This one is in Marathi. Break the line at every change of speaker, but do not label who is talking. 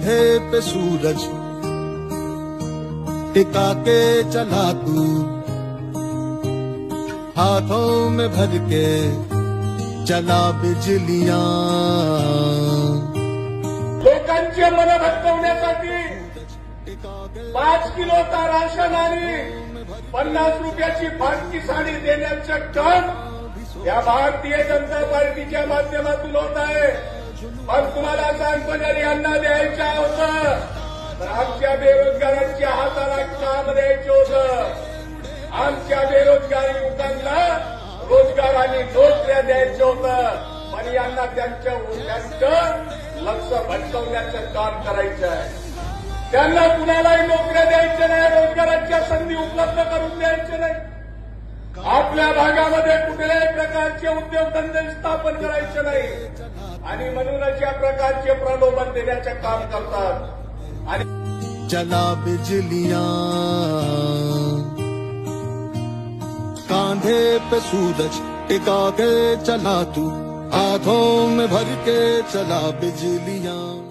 कांधे पे सूरज टिका के चला तू, हाथों में भर के चला बिजलियां।
लोकांचे मन भटकवण्यासाठी 5 किलोचा राशन आणि 50 रुपयाची फाटकी साडी देण्याचं काम या भारतीय जनता पार्टीच्या माध्यमातून होत आहे। पण तुम्हाला सांगतो, जरी यांना द्यायचं होतं तर आमच्या बेरोजगारांच्या हाताला काम द्यायचं होतं। आमच्या बेरोजगार युवकांना रोजगार आणि नोकऱ्या द्यायचं होतं। पण यांना त्यांचं लक्ष भटकवण्याचं काम करायचं आहे। त्यांना कुणालाही नोकऱ्या द्यायच्या नाही, रोजगाराच्या संधी उपलब्ध करून द्यायच्या नाही। आपल्या भागामध्ये कुठल्याही प्रकारचे उद्योगधंदे स्थापन करायचे नाही आणि म्हणूनच या प्रकारचे प्रलोभन देण्याचे काम करतात। आणि
चला बिजलियां, कांधे पे सूरज टिका के चला तू, हाथों में भर के चला बिजलियां।